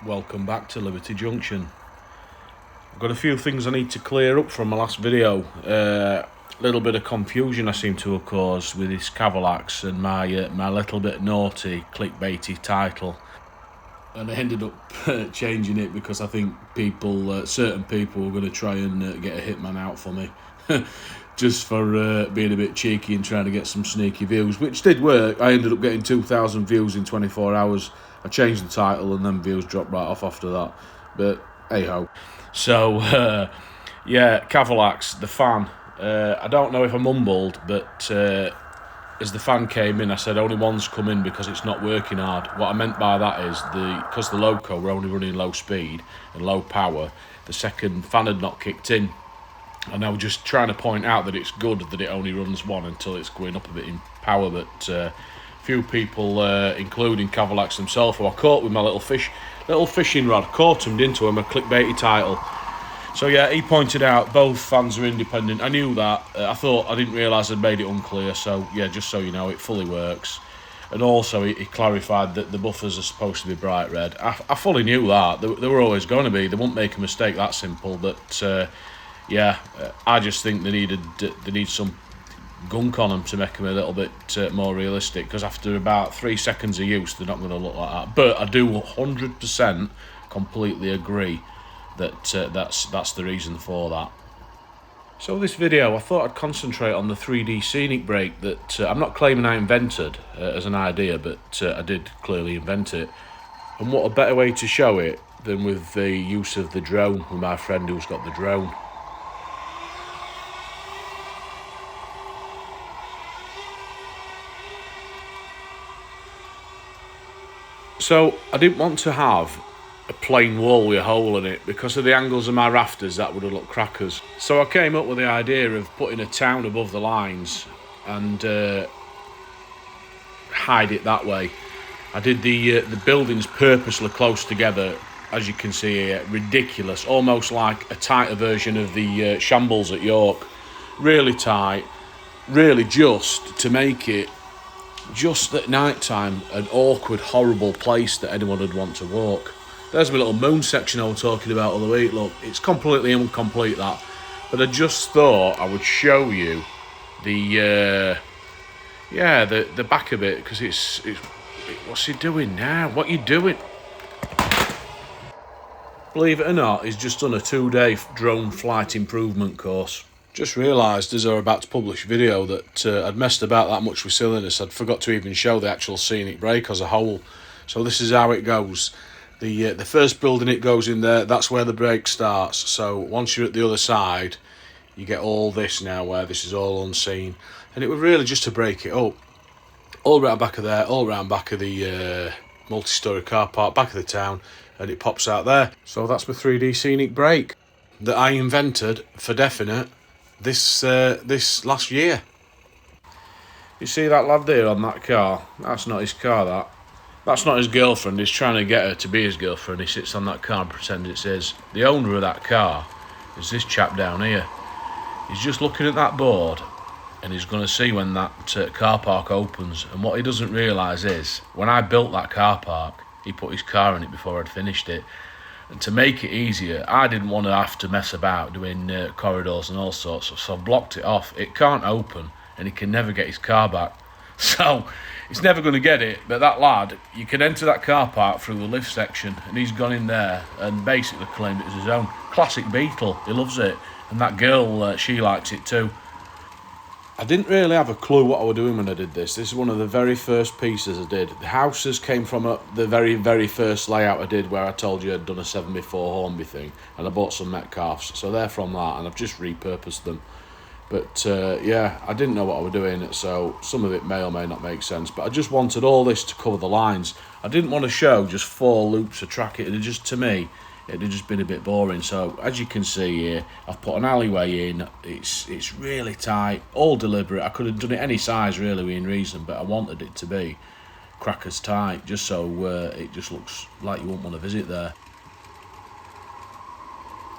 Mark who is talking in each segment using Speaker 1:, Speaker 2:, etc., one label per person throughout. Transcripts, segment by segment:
Speaker 1: Welcome back to Liberty Junction. I've got a few things I need to clear up from my last video. Little bit of confusion I seem to have caused with this Cavalax and my little bit naughty clickbaity title, and I ended up changing it because I think certain people were going to try and get a hitman out for me just for being a bit cheeky and trying to get some sneaky views, which did work. I ended up getting 2,000 views in 24 hours. I changed the title and then views dropped right off after that, but hey ho. So yeah, Cavalax, the fan. I don't know if I mumbled, but as the fan came in, I said only one's come in because it's not working hard. What I meant by that is because the loco were only running low speed and low power, the second fan had not kicked in. And I was just trying to point out that it's good that it only runs one until it's going up a bit in power, but few people, including Cavalax himself, who I caught with my little fishing rod, caught him into him a clickbaity title. So yeah, he pointed out both fans are independent. I knew that. I didn't realise I'd made it unclear. So yeah, just so you know, it fully works. And also he clarified that the buffers are supposed to be bright red. I fully knew that. They were always going to be. They wouldn't make a mistake that simple. But yeah, I just think they need some gunk on them to make them a little bit more realistic, because after about 3 seconds of use they're not going to look like that. But I do 100% completely agree that that's the reason for that. So this video, I thought I'd concentrate on the 3D scenic brake that I'm not claiming I invented as an idea, but I did clearly invent it. And what a better way to show it than with the use of the drone, with my friend who's got the drone. So I didn't want to have a plain wall with a hole in it because of the angles of my rafters. That would have looked crackers. So I came up with the idea of putting a town above the lines and hide it that way. I did the buildings purposely close together, as you can see here. Ridiculous, almost like a tighter version of the Shambles at York. Really tight, really just to make it just at night time an awkward, horrible place that anyone would want to walk. There's my little moon section I was talking about all the week. Look, it's completely incomplete, that, but I just thought I would show you the back of it, because it's what's he doing now? What are you doing? Believe it or not, he's just done a 2-day drone flight improvement course. Just realised as I was about to publish a video that I'd messed about that much with silliness. I'd forgot to even show the actual scenic brake as a whole. So this is how it goes. The first building it goes in there, that's where the brake starts. So once you're at the other side, you get all this now where this is all unseen. And it was really just to break it up. All round back of there, all round back of the multi-storey car park, back of the town, and it pops out there. So that's my 3D scenic brake that I invented for definite this last year. You see that lad there on that car? That's not his car, that's not his girlfriend. He's trying to get her to be his girlfriend. He sits on that car and pretends it's his. The owner of that car is this chap down here. He's just looking at that board and he's going to see when that car park opens. And what he doesn't realise is, when I built that car park, he put his car in it before I'd finished it. And to make it easier, I didn't want to have to mess about doing corridors and all sorts, so I blocked it off. It can't open and he can never get his car back. So he's never going to get it. But that lad, you can enter that car park through the lift section, and he's gone in there and basically claimed it as his own. Classic Beetle, he loves it. And that girl, she likes it too. I didn't really have a clue what I was doing when I did this. This is one of the very first pieces I did. The houses came from the very, very first layout I did, where I told you I'd done a 7x4 Hornby thing, and I bought some Metcalfs. So they're from that, and I've just repurposed them. But yeah, I didn't know what I was doing, so some of it may or may not make sense. But I just wanted all this to cover the lines. I didn't want to show just 4 loops of track. It had just, to me, it had just been a bit boring. So as you can see here, I've put an alleyway in. It's really tight, all deliberate. I could have done it any size really within reason, but I wanted it to be crackers tight, just so it just looks like you wouldn't want to visit there.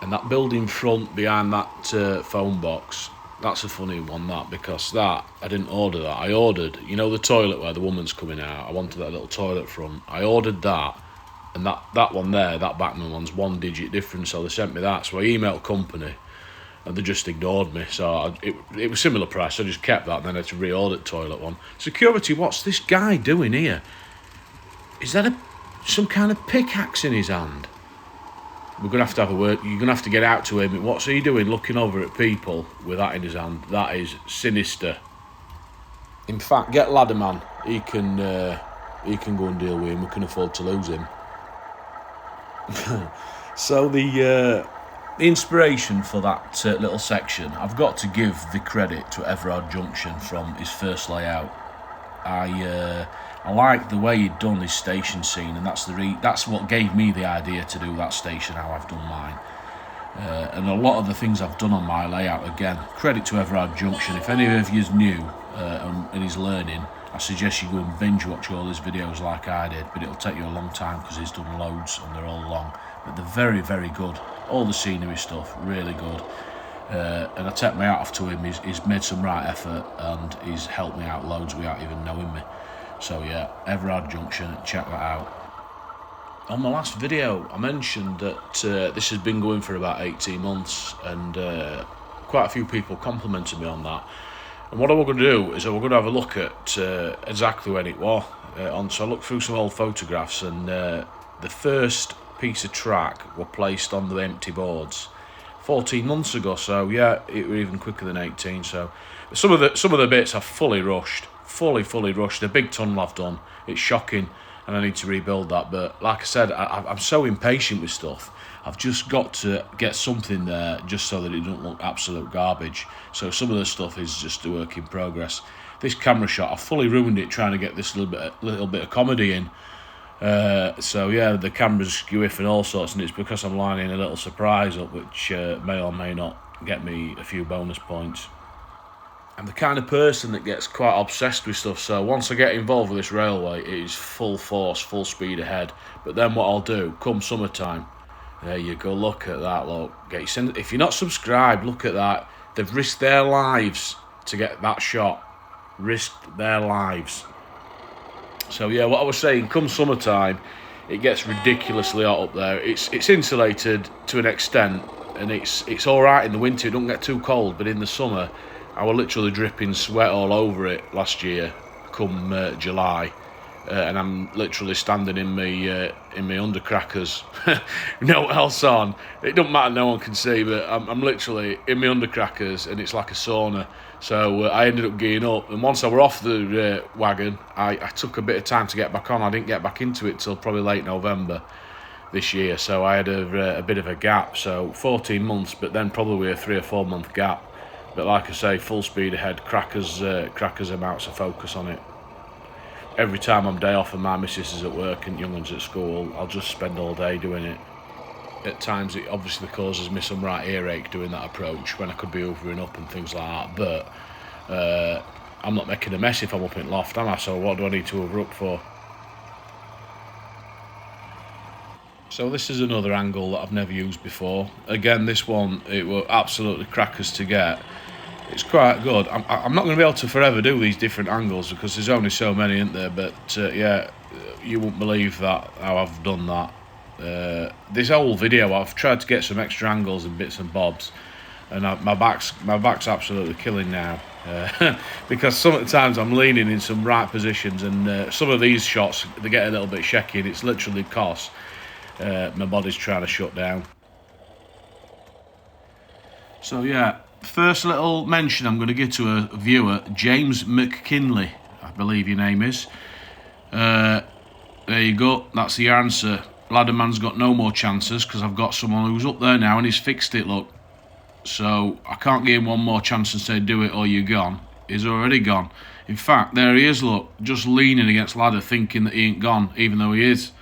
Speaker 1: And that building front behind that phone box, that's a funny one, that, because that, I didn't order that. I ordered, you know, the toilet where the woman's coming out. I wanted that little toilet front. I ordered that And that one there, that Bachmann one's 1 digit difference, so they sent me that. So I emailed company, and they just ignored me. So it was similar price, so I just kept that, and then I had to reorder the toilet one. Security, what's this guy doing here? Is that some kind of pickaxe in his hand? We're going to have a word. You're going to have to get out to him. What's he doing looking over at people with that in his hand? That is sinister. In fact, get Ladderman. He can go and deal with him. We can afford to lose him. So the inspiration for that little section, I've got to give the credit to Everard Junction from his first layout. I like the way he'd done his station scene, and that's what gave me the idea to do that station how I've done mine. And a lot of the things I've done on my layout, again, credit to Everard Junction. If any of you's new and he's learning, I suggest you go and binge watch all his videos like I did, but it'll take you a long time because he's done loads and they're all long. But they're very, very good. All the scenery stuff, really good. And I take my hat off to him. He's made some right effort and he's helped me out loads without even knowing me. So yeah, Everard Junction, check that out. On my last video, I mentioned that this has been going for about 18 months, and quite a few people complimented me on that. And what we're going to do is we're going to have a look at exactly when it was. So I looked through some old photographs, and the first piece of track were placed on the empty boards 14 months ago. So yeah, it was even quicker than 18. So some of the bits are fully rushed. Fully rushed. The big tunnel I've done, it's shocking, and I need to rebuild that. But like I said, I'm so impatient with stuff. I've just got to get something there just so that it doesn't look absolute garbage. So some of the stuff is just a work in progress. This camera shot, I fully ruined it trying to get this little bit of comedy in. So yeah, the camera's skewiff and all sorts, and it's because I'm lining a little surprise up, which may or may not get me a few bonus points. I'm the kind of person that gets quite obsessed with stuff, so once I get involved with this railway, it is full force, full speed ahead. But then what I'll do, come summertime, there you go, look at that, look. If you're not subscribed, look at that. They've risked their lives to get that shot. Risked their lives. So yeah, what I was saying, come summertime, it gets ridiculously hot up there. It's insulated to an extent, and it's all right in the winter, it don't get too cold, but in the summer, I was literally dripping sweat all over it last year, come July, and I'm literally standing in my undercrackers, no else on. It doesn't matter, no one can see, but I'm literally in my undercrackers, and it's like a sauna. So I ended up gearing up, and once I were off the wagon, I took a bit of time to get back on. I didn't get back into it till probably late November this year, so I had a bit of a gap. So 14 months, but then probably a 3 or 4 month gap. But like I say, full speed ahead, crackers amounts of focus on it. Every time I'm day off and my missus is at work and young ones at school, I'll just spend all day doing it. At times it obviously causes me some right earache doing that approach when I could be hoovering up and things like that, but I'm not making a mess if I'm up in loft, am I? So what do I need to hoover up for? So this is another angle that I've never used before. Again, this one, it were absolutely crackers to get. It's quite good. I'm not going to be able to forever do these different angles because there's only so many, isn't there? But yeah, you won't believe that, how I've done that. This whole video, I've tried to get some extra angles and bits and bobs, and my back's absolutely killing now. Because some of the times I'm leaning in some right positions, and some of these shots, they get a little bit shaky, and it's literally because my body's trying to shut down. So yeah, first little mention I'm going to give to a viewer, James McKinley, I believe your name is. There you go, that's the answer. Ladderman's got no more chances because I've got someone who's up there now and he's fixed it, look. So I can't give him one more chance and say do it or you're gone. He's already gone. In fact, there he is, look, just leaning against ladder thinking that he ain't gone, even though he is.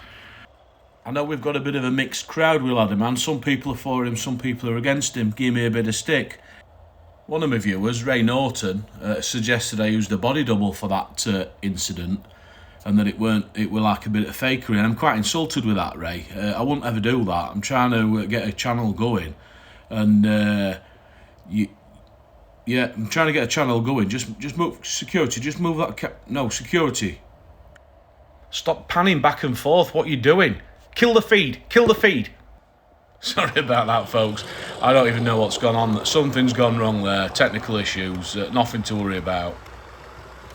Speaker 1: I know we've got a bit of a mixed crowd with Ladderman. Some people are for him, some people are against him. Give me a bit of stick. One of my viewers, Ray Norton, suggested I used a body double for that incident, and that it were like a bit of fakery, and I'm quite insulted with that, Ray. I wouldn't ever do that. I'm trying to get a channel going, and yeah, I'm trying to get a channel going. Just move security. Just move that. No security. Stop panning back and forth. What are you doing? Kill the feed. Kill the feed. Sorry about that, folks. I don't even know what's gone on. Something's gone wrong there. Technical issues. Nothing to worry about.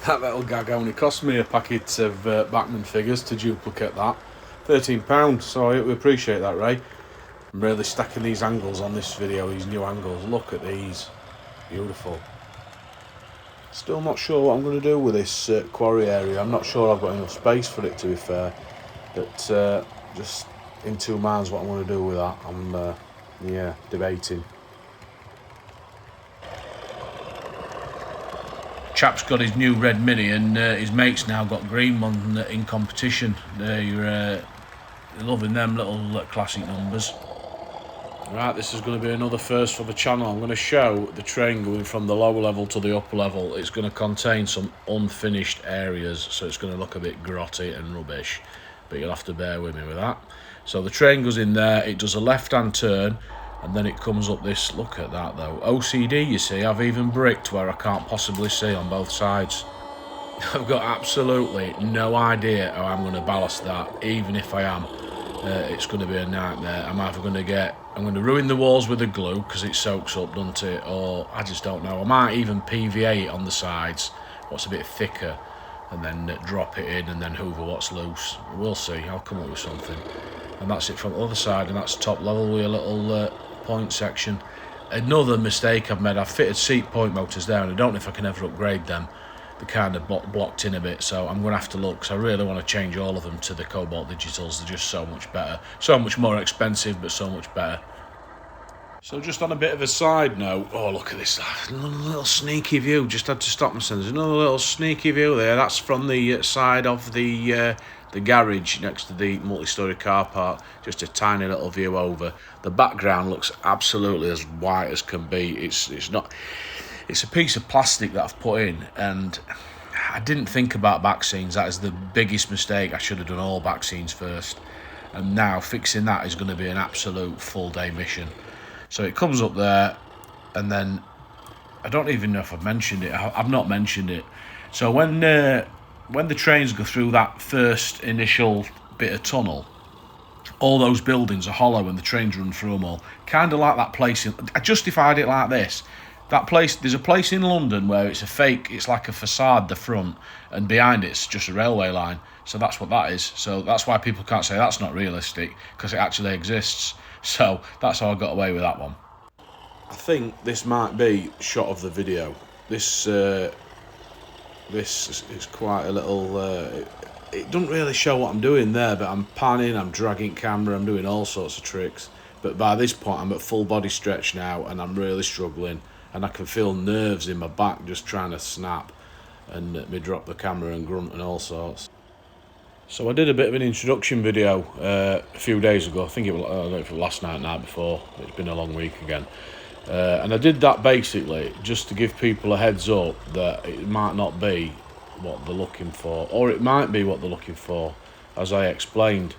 Speaker 1: That little gag only cost me a packet of Bachmann figures to duplicate that. £13. So we appreciate that, Ray. I'm really stacking these angles on this video, these new angles. Look at these. Beautiful. Still not sure what I'm going to do with this quarry area. I'm not sure I've got enough space for it, to be fair. But just in 2 minds what I'm going to do with that. I'm, yeah, debating. Chap's got his new red Mini, and his mate's now got green one in competition. They're loving them little classic numbers. Right, this is going to be another first for the channel. I'm going to show the train going from the lower level to the upper level. It's going to contain some unfinished areas, so it's going to look a bit grotty and rubbish, but you'll have to bear with me with that. So the train goes in there, it does a left-hand turn, and then it comes up this. Look at that though. OCD, you see. I've even bricked where I can't possibly see on both sides. I've got absolutely no idea how I'm going to ballast that, even if I am. It's going to be a nightmare. I'm going to ruin the walls with the glue because it soaks up, doesn't it? Or I just don't know. I might even PVA it on the sides, what's a bit thicker, and then drop it in and then hoover what's loose. We'll see. I'll come up with something. And that's it from the other side, and that's top level with a little point section. Another mistake I've made. I've fitted seat point motors there, and I don't know if I can ever upgrade them. They're kind of blocked in a bit, so I'm going to have to look, because I really want to change all of them to the Cobalt Digitals. They're just so much better. So much more expensive, but so much better. So just on a bit of a side note, oh look at this, little sneaky view. Just had to stop myself. There's another little sneaky view there. That's from the side of the garage next to the multi-storey car park. Just a tiny little view over. The background looks absolutely as white as can be. It's not. It's a piece of plastic that I've put in, and I didn't think about back scenes. That is the biggest mistake. I should have done all back scenes first, and now fixing that is going to be an absolute full-day mission. So it comes up there, and then I don't even know if I've mentioned it. I've not mentioned it. So when the trains go through that first initial bit of tunnel, all those buildings are hollow and the trains run through them all. Kind of like that place. I justified it like this. That place, there's a place in London where it's a fake, it's like a facade, the front, and behind it's just a railway line. So that's what that is. So that's why people can't say that's not realistic, because it actually exists. So that's how I got away with that one. I think this might be shot of the video. This is quite a little, it doesn't really show what I'm doing there, but I'm panning, I'm dragging camera, I'm doing all sorts of tricks. But by this point I'm at full body stretch now, and I'm really struggling. And I can feel nerves in my back just trying to snap, and me drop the camera and grunt and all sorts. So I did a bit of an introduction video a few days ago. I think it was, I don't know if it was last night, night before. It's been a long week again. And I did that basically just to give people a heads up that it might not be what they're looking for, or it might be what they're looking for, as I explained.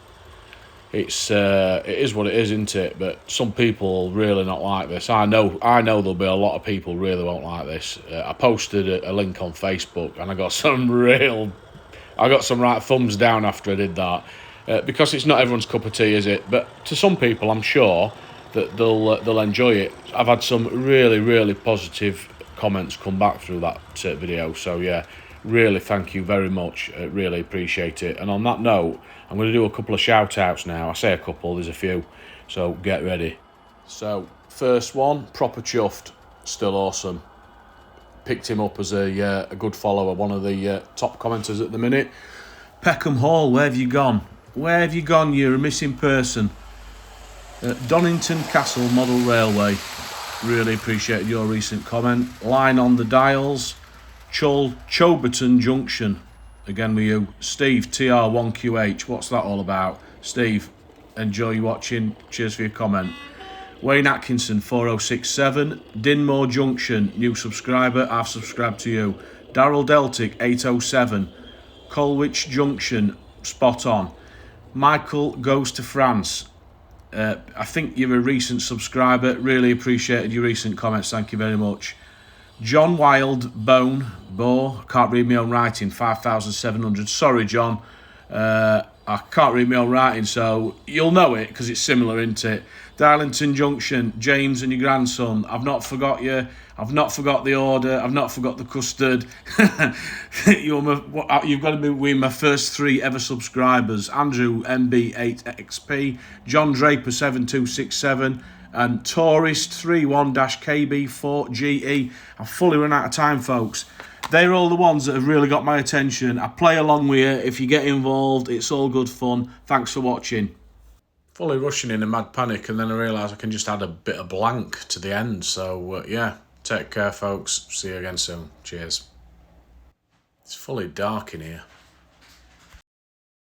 Speaker 1: It is what it is, isn't it? But some people will really not like this. I know there'll be a lot of people really won't like this. I posted a link on Facebook, and I got some right thumbs down after I did that, because it's not everyone's cup of tea, is it? But to some people, I'm sure that they'll enjoy it. I've had some really positive comments come back through that video. So yeah, really thank you very much. Really appreciate it. And on that note, I'm going to do a couple of shout outs now. I say a couple, there's a few, so get ready. So first one, proper chuffed, still awesome. Picked him up as a good follower, one of the top commenters at the minute. Peckham Hall, where have you gone? Where have you gone? You're a missing person. Donington Castle Model Railway, really appreciated your recent comment. Line on the dials. Choberton Junction, again with you. Steve, TR1QH, what's that all about? Steve, enjoy you watching, cheers for your comment. Wayne Atkinson, 4067. Dinmore Junction, new subscriber, I've subscribed to you. Daryl Deltic, 807. Colwich Junction, spot on. Michael goes to France. I think you're a recent subscriber, really appreciated your recent comments, thank you very much. John Wild, Bo, can't read my own writing, 5,700. Sorry, John. I can't read my own writing, so you'll know it because it's similar, isn't it? Darlington Junction, James and your grandson. I've not forgot you. I've not forgot the order. I've not forgot the custard. You've got to be with my first 3 ever subscribers. Andrew MB8XP, John Draper 7267, and Tourist 31-KB4GE. I've fully run out of time, folks. They're all the ones that have really got my attention. I play along with you. If you get involved, it's all good fun. Thanks for watching. Fully rushing in a mad panic, and then I realise I can just add a bit of blank to the end. So, yeah, take care, folks. See you again soon. Cheers. It's fully dark in here.